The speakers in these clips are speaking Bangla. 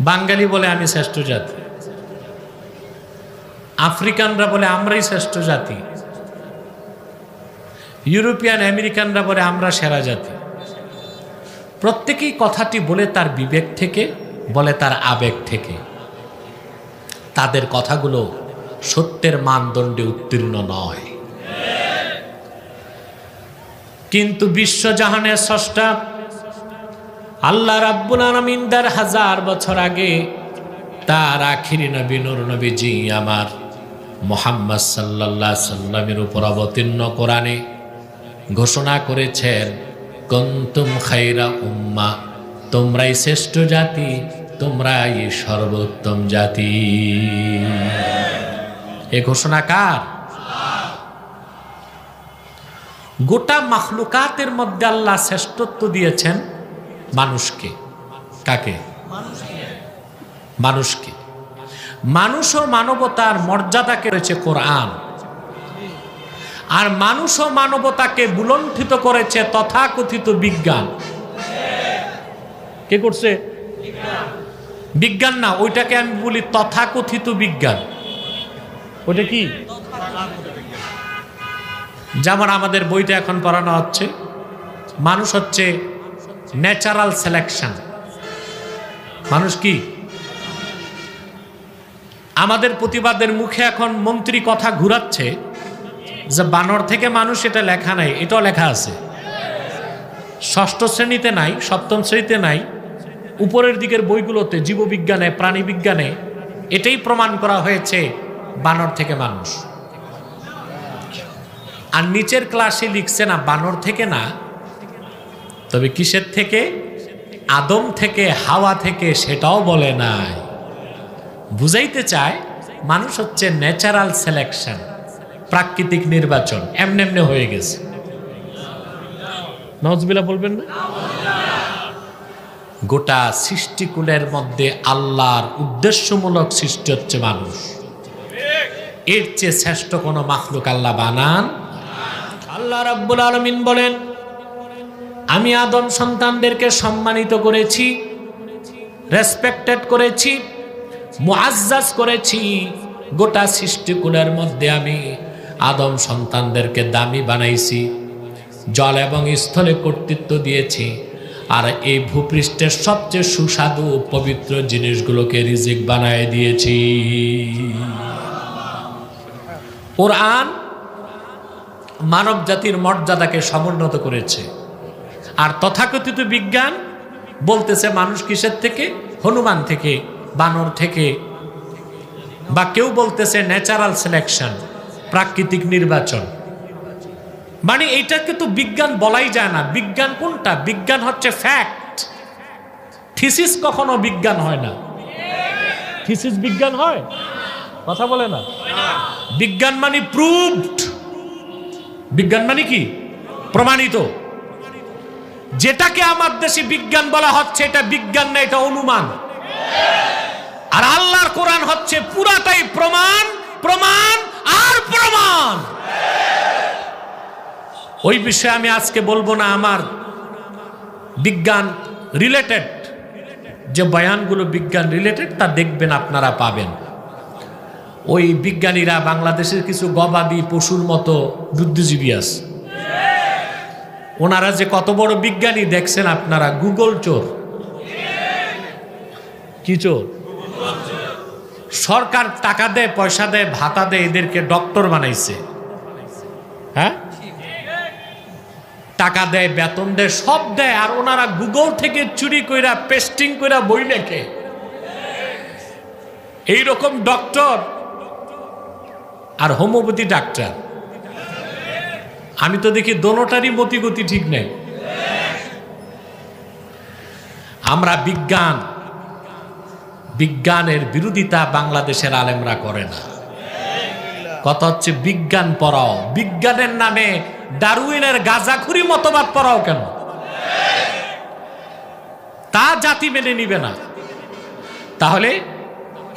বাঙালি বলে আমি শ্রেষ্ঠ জাতি, আফ্রিকানরা বলে আমরাই শ্রেষ্ঠ জাতি, ইউরোপিয়ান আমেরিকানরা বলে আমরা সেরা জাতি। প্রত্যেকেই কথাটি বলে তার বিবেক থেকে, বলে তার আবেগ থেকে। তাদের কথাগুলো সত্যের মানদণ্ডে উত্তীর্ণ নয়। কিন্তু বিশ্বজাহানের স্রষ্টা আল্লাহ রাব্বুল আলামিন ১,৫০০ বছর আগে তার আখিরি নবী নূর নবীজি আমার মুহাম্মদ সাল্লাল্লাহু আলাইহি সাল্লামের উপর অবতীর্ণ কোরআনে ঘোষণা করেছেন, কুনতুম খায়রা উম্মাহ, তোমরাই শ্রেষ্ঠ জাতি, তোমরাই সর্বোত্তম জাতি। এ ঘোষণা কার? গোটা মাখলুকাতের মধ্যে আল্লাহ শ্রেষ্ঠত্ব দিয়েছেন মানুষকে। কাকে? মানুষকে। মানুষ ও মানবতার মর্যাদাকে রয়েছে কোরআন, আর মানুষ ও মানবতাকে বুলণ্ঠিত করেছে তথাকথিত বিজ্ঞান। কে করছে? বিজ্ঞান না, ওইটাকে আমি বলি তথাকথিত বিজ্ঞান। ওইটা কি? যেমন আমাদের বইটা এখন পড়ানো হচ্ছে, মানুষ হচ্ছে ন্যাচারাল সিলেকশন। মানুষ কি? আমাদের প্রতিবাদের মুখে এখন মন্ত্রী কথা ঘুরাচ্ছে যে বানর থেকে মানুষ, এটা লেখা নাই, এটাও লেখা আছে। ষষ্ঠ শ্রেণীতে নাই, সপ্তম শ্রেণীতে নাই, উপরের দিকের বইগুলোতে জীববিজ্ঞানে, প্রাণী বিজ্ঞানে এটাই প্রমাণ করা হয়েছে বানর থেকে মানুষ। আর নিচের ক্লাসে লিখছে না বানর থেকে না, তবে কিসের থেকে? আদম থেকে, হাওয়া থেকে, সেটাও বলে নাই। বুঝাইতে চায় মানুষ হচ্ছে ন্যাচারাল সিলেকশন, প্রাকৃতিক নির্বাচন, এমনি এমনি হয়ে গেছে। নাউজুবিল্লাহ বলবেন না? গোটা সৃষ্টিকুলের মধ্যে আল্লাহর উদ্দেশ্যমূলক সৃষ্টি হচ্ছে মানুষ। এর চেয়ে শ্রেষ্ঠ কোনো মাখলুক আল্লাহ বানান। আল্লাহ রাব্বুল আলামিন বলেন, আমি আদম সন্তানদেরকে সম্মানিত করেছি, রেসপেক্টেড করেছি, মুআজ্জাজ করেছি। গোটা সৃষ্টিকুলের মধ্যে আমি আদম সন্তানদেরকে দামি বানাইছি, জল এবং স্থলে কর্তৃত্ব দিয়েছি, আর এই ভূপৃষ্ঠের সবচেয়ে সুস্বাদু পবিত্র জিনিসগুলোকে রিজিক বানায় দিয়েছি। কোরআন মানব জাতির মর্যাদাকে সমুন্নত করেছে। আর তথাকথিত বিজ্ঞান বলতেছে মানুষ কিসের থেকে? হনুমান থেকে, বানর থেকে, বা কেউ বলতেছে ন্যাচারাল সিলেকশন, প্রাকৃতিক নির্বাচন। মানে এইটাকে তো বিজ্ঞান বলাই যায় না। বিজ্ঞান কোনটা? বিজ্ঞান হচ্ছে ফ্যাক্ট। থিসিস কখনো বিজ্ঞান হয় না। থিসিস বিজ্ঞান হয়? কথা বলে না। বিজ্ঞান মানে প্রুভড। বিজ্ঞান মানে কি? প্রমাণিত। যেটাকে আমার দেশে বিজ্ঞান বলা হচ্ছে এটা বিজ্ঞান না, এটা অনুমান। আর আল্লাহর কোরআন হচ্ছে পুরাটাই প্রমাণ, প্রমাণ আর প্রমাণ। ওই বিষয়ে আমি আজকে বলবো না। আমার বিজ্ঞান রিলেটেড যে বয়ানগুলো বিজ্ঞান রিলেটেড তা দেখবেন, আপনারা পাবেন। ওই বিজ্ঞানীরা বাংলাদেশের কিছু গবাদি পশুর মতো বুদ্ধিজীবী আছে, ওনারা যে কত বড় বিজ্ঞানী দেখছেন আপনারা। গুগল চোর। কি চোর? সরকার টাকা দেয়, পয়সা দেয়, ভাতা দেয়, এদেরকে ডক্টর বানাইছে। হ্যাঁ, টাকা দেয়, বেতন দেয়, সব দেয়, আর ওনারা গুগল থেকে চুরি কইরা, পেস্টিং কইরা বই লেখে। এইরকম ডক্টর আর হোমিওপ্যাথি ডাক্তার, আমি তো দেখি দোনোটারই মতিগতি ঠিক নেই। আমরা বিজ্ঞানের বিরোধিতা বাংলাদেশের আলেমরা করে না। কথা হচ্ছে বিজ্ঞান পড়াও, বিজ্ঞানের নামে ডারউইনের গাঁজাখুরি মতবাদ পড়াও কেন? তা জাতি মেনে নিবে না। তাহলে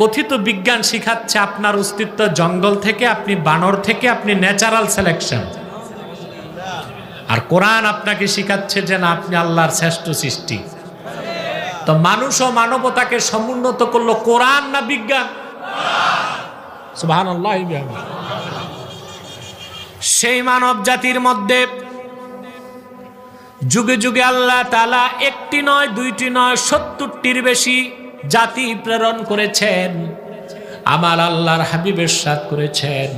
কথিত বিজ্ঞান শিখাচ্ছে আপনার অস্তিত্ব জঙ্গল থেকে, আপনি বানর থেকে, আপনি ন্যাচারাল সিলেকশন। আর কোরআন আপনাকে শিখাচ্ছে যে না, আপনি আল্লাহর শ্রেষ্ঠ সৃষ্টি। তো মানুষ ও মানবতাকে সমুন্নত করলো কোরআন না বিজ্ঞান? সুবহানাল্লাহ। সেই মানব জাতির মধ্যে যুগে যুগে আল্লাহ তাআলা একটি নয়, দুইটি নয়, ৭০টির বেশি জাতি প্রেরণ করেছেন। আমার আল্লাহর হাবিবের সাথ করেছেন,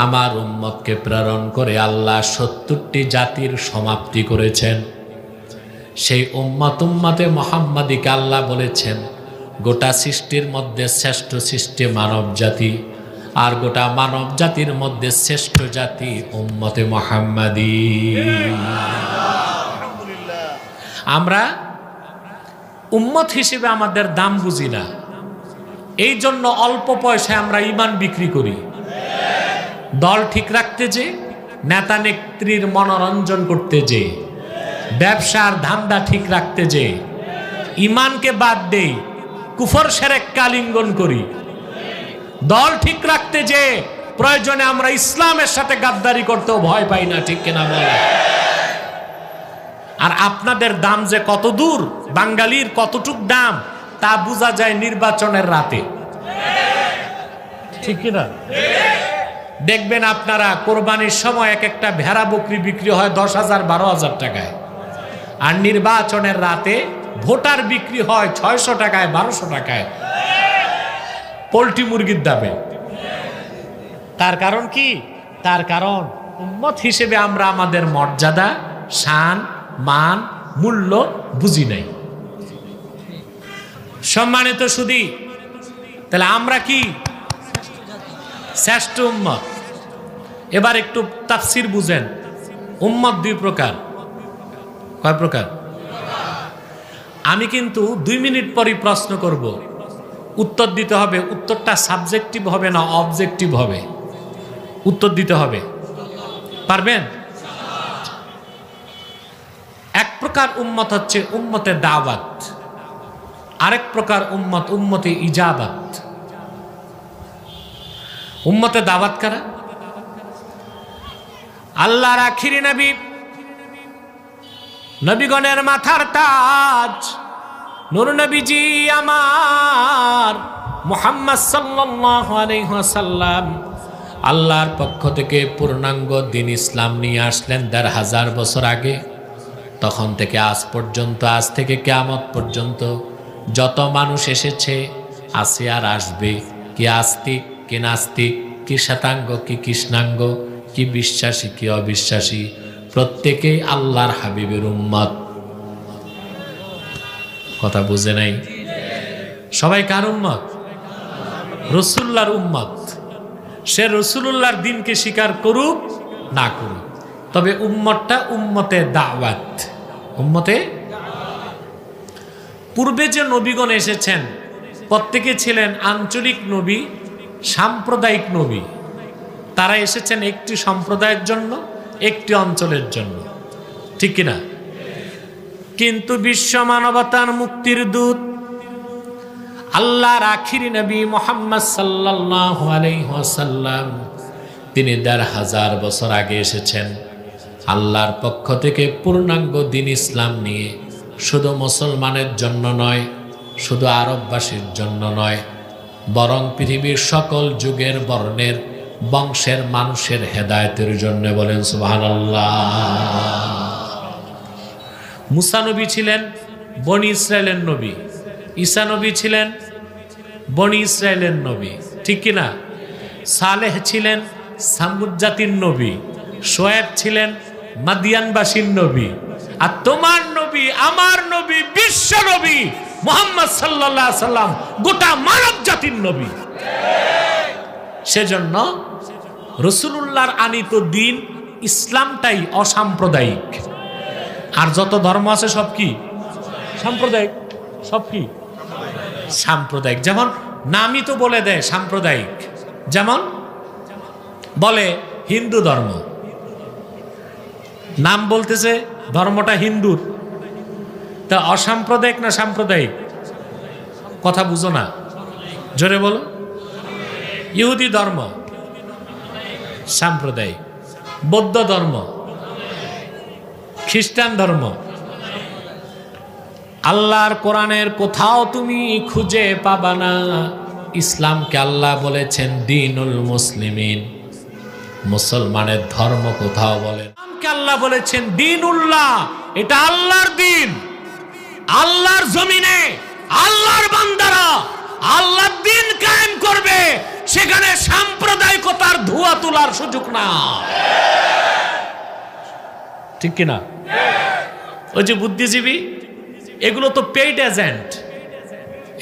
আমার উম্মতকে প্রেরণ করে আল্লাহ ৭০টি জাতির সমাপ্তি করেছেন। সেই উম্মতে মুহাম্মাদিকে আল্লাহ বলেছেন গোটা সৃষ্টির মধ্যে শ্রেষ্ঠ সৃষ্টি মানব জাতি, আর গোটা মানব জাতির মধ্যে শ্রেষ্ঠ জাতি উম্মতে মুহাম্মাদি। আমরা উম্মত হিসেবে আমাদের দাম বুঝি না, এই জন্য অল্প পয়সায় আমরা ঈমান বিক্রি করি। দল ঠিক রাখতে যে, নেতা নেত্রীর মনোরঞ্জন করতে যে, ব্যবসার ধান্দা ঠিক রাখতে যে ঈমানকে বাদ দেই, কুফর শিরক কালিঙ্গন করি। দল ঠিক রাখতে যে প্রয়োজনে আমরা ইসলামের সাথে গাদ্দারি করতেও ভয় পাই না, ঠিক কিনা বলে? আর আপনাদের দাম যে কত দূর, বাঙালির কতটুক দাম, তা বোঝা যায় নির্বাচনের রাতে, ঠিক কিনা? দেখবেন আপনারা কোরবানির সময় এক একটা ভেড়া বকরি বিক্রি হয় 10,000 12,000 টাকায়, আর নির্বাচনের রাতে ভোটার বিক্রি হয় 600 টাকায় 1200 টাকায় পোল্ট্রি মুরগির দামে। তার কারণ কি? তার কারণ উম্মত হিসেবে আমরা আমাদের মর্যাদা, শান, মান, মূল্য বুঝি নাই। সম্মানিত সুধী, তাহলে আমরা কি শ্রেষ্ঠ উম্মত? এবার একটু তাফসীর বুঝেন। উম্মত দুই প্রকার। কয় প্রকার? আমি কিন্তু 2 মিনিট পরই প্রশ্ন করব, উত্তর দিতে হবে। উত্তরটা সাবজেক্টিভ হবে না, অবজেক্টিভ হবে। উত্তর দিতে হবে, পারবেন? এক প্রকার উম্মত হচ্ছে উম্মতে দাওয়াত, আরেক প্রকার উম্মত উম্মতে ইজাবাত। উম্মতে দাওয়াত কারা? আল্লাহর আখিরি নবী, নবীগণের মাথার তাজ, নূর নবীজি আমার মুহাম্মদ সাল্লাল্লাহু আলাইহি ওয়াসাল্লাম আল্লাহর পক্ষ থেকে পূর্ণাঙ্গ দ্বীন ইসলাম নিয়ে আসলেন ১৫০০ বছর আগে। তখন থেকে আজ পর্যন্ত, আজ থেকে কিয়ামত পর্যন্ত যত মানুষ এসেছে, আছে আর আসবে, কি আস্তিক কি নাস্তিক, কি শ্বেতাঙ্গ কি কৃষ্ণাঙ্গ, কি বিশ্বাসী কি অবিশ্বাসী, প্রত্যেকেই আল্লাহর হাবিবের উম্মত। কথা বুঝে নাই? সবাই কার উম্মত? রাসূলুল্লাহর উম্মত। সে রাসূলুল্লাহর দ্বীনকে স্বীকার করুক না করুক, তবে উম্মতটা উম্মতে দাওয়াত। উম্মতে, পূর্বে যে নবীগণ এসেছেন প্রত্যেকে ছিলেন আঞ্চলিক নবী, সাম্প্রদায়িক নবী। তারা এসেছেন একটি সম্প্রদায়ের জন্য, একটি অঞ্চলের জন্য, ঠিক কিনা? কিন্তু বিশ্ব মানবতার মুক্তির দূত আল্লাহর আখিরি নবী মুহাম্মদ সাল্লাল্লাহু আলাইহি ওয়াসাল্লাম, তিনি ১৫০০ বছর আগে এসেছেন আল্লাহর পক্ষ থেকে পূর্ণাঙ্গ দ্বীন ইসলাম নিয়ে। শুধু মুসলমানের জন্য নয়, শুধু আরববাসীর জন্য নয়, বরং পৃথিবীর সকল যুগের বর্ণের বংশের মানুষের হেদায়েতের জন্য। বলেন সুবহানাল্লাহ। মুসা নবী ছিলেন বনি ইসরায়েলের নবী, ঈসা নবী ছিলেন বনি ইসরায়েলের নবী, ঠিক কিনা? সালেহ ছিলেন সামুদ জাতির নবী, শোয়েব ছিলেন মাদিয়ানবাসীর নবী, আর তোমার নবী, আমার নবী, বিশ্ব নবী মুহাম্মদ সাল্লাল্লাহু আলাইহি সাল্লাম গোটা মানব জাতির নবী। সেজন্য রাসূলুল্লাহর আনিত দ্বীন ইসলামটাই অসাম্প্রদায়িক। আর যত ধর্ম আছে সব কি সাম্প্রদায়িক, সব কি সাম্প্রদায়িক। যেমন নামই তো বলে দেয় সাম্প্রদায়িক, যেমন বলে হিন্দু ধর্ম, নাম বলতেছে ধর্মটা হিন্দুর, তা অসাম্প্রদায়িক না সাম্প্রদায়িক? কথা বুঝো না, জোরে বলো। ইহুদি ধর্ম সাম্প্রদায়িক, বৌদ্ধ ধর্ম, খ্রিস্টান ধর্ম, আল্লাহর কোরআনের কোথাও তুমি খুঁজে পাবা না ইসলামকে আল্লাহ বলেছেন দীনুল মুসলিমিন, মুসলমানের ধর্ম কোথাও বলেন। ইসলামকে আল্লাহ বলেছেন দীনুল্লাহ, এটা আল্লাহর দিন। আল্লাহর জমিনে আল্লাহর বান্দারা আল্লাহর দিন কায়েম করবে, সেখানে সাম্প্রদায়িকতার ধোঁয়া তোলার সুযোগ না। ঠিক কিনা? ওই যে বুদ্ধিজীবী, এগুলো তো পেইড এজেন্ট।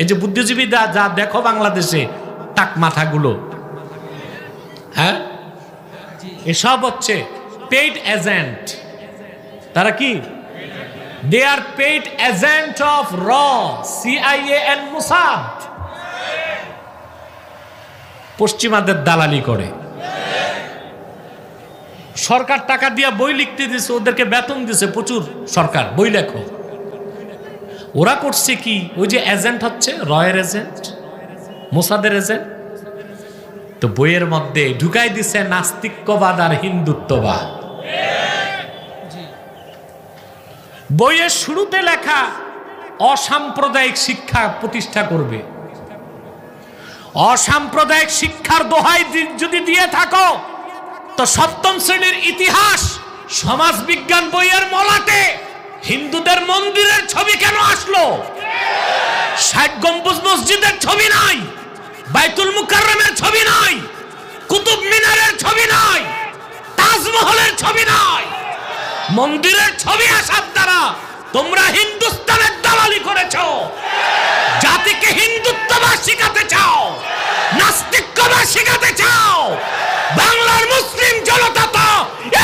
এই যে বুদ্ধিজীবী যা দেখো বাংলাদেশে টাক মাথাগুলো, হ্যাঁ, এসব হচ্ছে পেইড এজেন্ট। তারা কি? দে আর পেইড এজেন্ট অফ র, সিআইএ এন্ড মোসাদ। পশ্চিমাদের দালালি করে। সরকার টাকা দিয়ে বই লিখতে দিছে, ওদেরকে বেতন দিছে প্রচুর, সরকার বই লেখো। ওরা করছে কি? ওই যে এজেন্ট হচ্ছে, রয়ের এজেন্ট, মোসাদের এজেন্ট। তো বইয়ের মধ্যে ঢুকাই দিছে নাস্তিক্যবাদ আর হিন্দুত্ববাদ। বইয়ের শুরুতে লেখা অসাম্প্রদায়িক শিক্ষা প্রতিষ্ঠা করবে। অসাম্প্রদায়িক শিক্ষার দোহাই যদি দিয়ে থাকো, তো সপ্তম শ্রেণীর ইতিহাস সমাজ বিজ্ঞান বইয়ের মলাটে হিন্দুদের মন্দিরের ছবি কেন আসলো? ৬০ গম্বুজ মসজিদের ছবি নাই, বাইতুল মুকাররমের ছবি নাই, কুতুব মিনারের ছবি নাই, তাজমহলের ছবি নাই। মন্দিরের ছবি আসার দ্বারা তোমরা হিন্দুস্তানের দালালি করেছো। জাতিকে হিন্দুত্ববাদ শিখাতে চাও, নাস্তিক্যবাদ শিখাতে চাও। বাংলার মুসলিম জনতা তো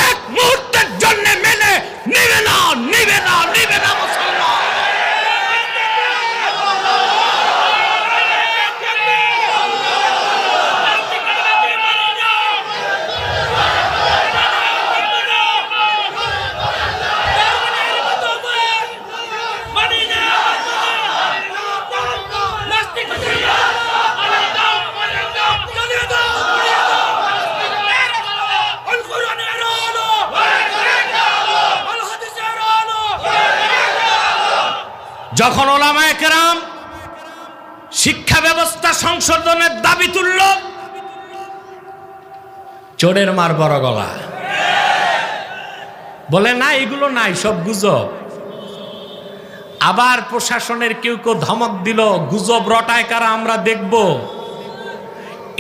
এক মুহূর্তের জন্য মেনে নিবে না, নিবে না, নিবে না। মুসলমান যখন ওলামায়ে কেরাম শিক্ষা ব্যবস্থা সংশোধনের দাবি তুলল, চোরের মার বড় গলা, বলে না এগুলো নাই, সব গুজব। আবার প্রশাসনের কেউ কেউ ধমক দিল, গুজব রটায় কারা আমরা দেখব।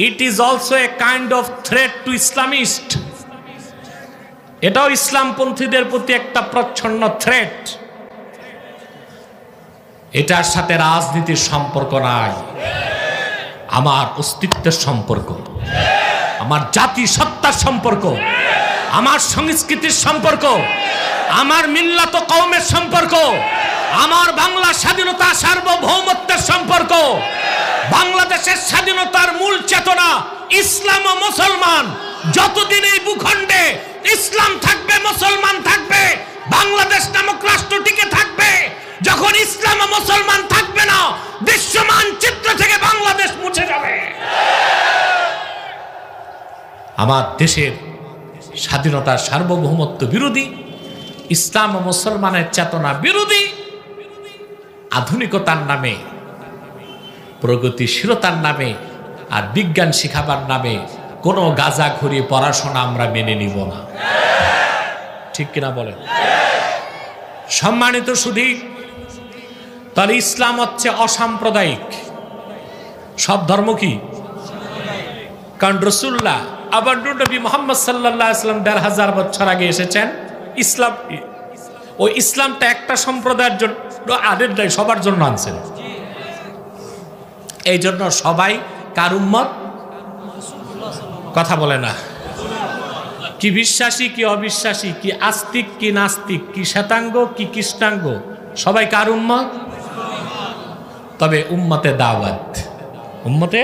It is also a kind of threat to Islamist. এটাও ইসলামপন্থীদের প্রতি একটা প্রচ্ছন্ন থ্রেট। এটার সাথে রাজনীতির সম্পর্ক নাই, আমার অস্তিত্বের সম্পর্ক, আমার জাতি সত্তার সম্পর্ক, আমার সংস্কৃতির সম্পর্ক, আমার মিল্লাত কওমের সম্পর্ক, আমার বাংলা স্বাধীনতা সার্বভৌমত্বের সম্পর্ক। বাংলাদেশের স্বাধীনতার মূল চেতনা ইসলাম ও মুসলমান। যতদিন এই ভূখণ্ডে ইসলাম থাকবে, মুসলমান থাকবে, বাংলাদেশ নামক রাষ্ট্র টিকে থাকবে। যখন ইসলাম ও মুসলমান থাকবে না, বিশ্বমান চিত্র থেকে বাংলাদেশ মুছে যাবে। আমার দেশের স্বাধীনতার সার্বভৌমত্ব বিরোধী, ইসলাম ও মুসলমানের চেতনা বিরোধী, আধুনিকতার নামে, প্রগতিশীলতার নামে আর বিজ্ঞান শিখাবার নামে কোনো গাঁজাখুরি পড়াশোনা আমরা মেনে নিব না। ঠিক কিনা বলেন? সম্মানিত সুধী, তাহলে ইসলাম হচ্ছে অসাম্প্রদায়িক। সব ধর্ম কি? কারণ রাসূলুল্লাহ আবার নবী মুহাম্মদ সাল্লাল্লাহু আলাইহি ওয়াসাল্লাম ১৫০০ বছর আগে এসেছেন। ইসলাম, ওই ইসলামটা একটা সম্প্রদায়ের জন্য আদের নয়, সবার জন্য আনছেন। এই জন্য সবাই কার উম্মত? কথা বলে না। কি বিশ্বাসী, কি অবিশ্বাসী, কি আস্তিক, কি নাস্তিক, কি শ্বেতাঙ্গ, কি কৃষ্ণাঙ্গ, সবাই কার উম্মত? তবে উম্মতে দাওয়াত, উম্মতে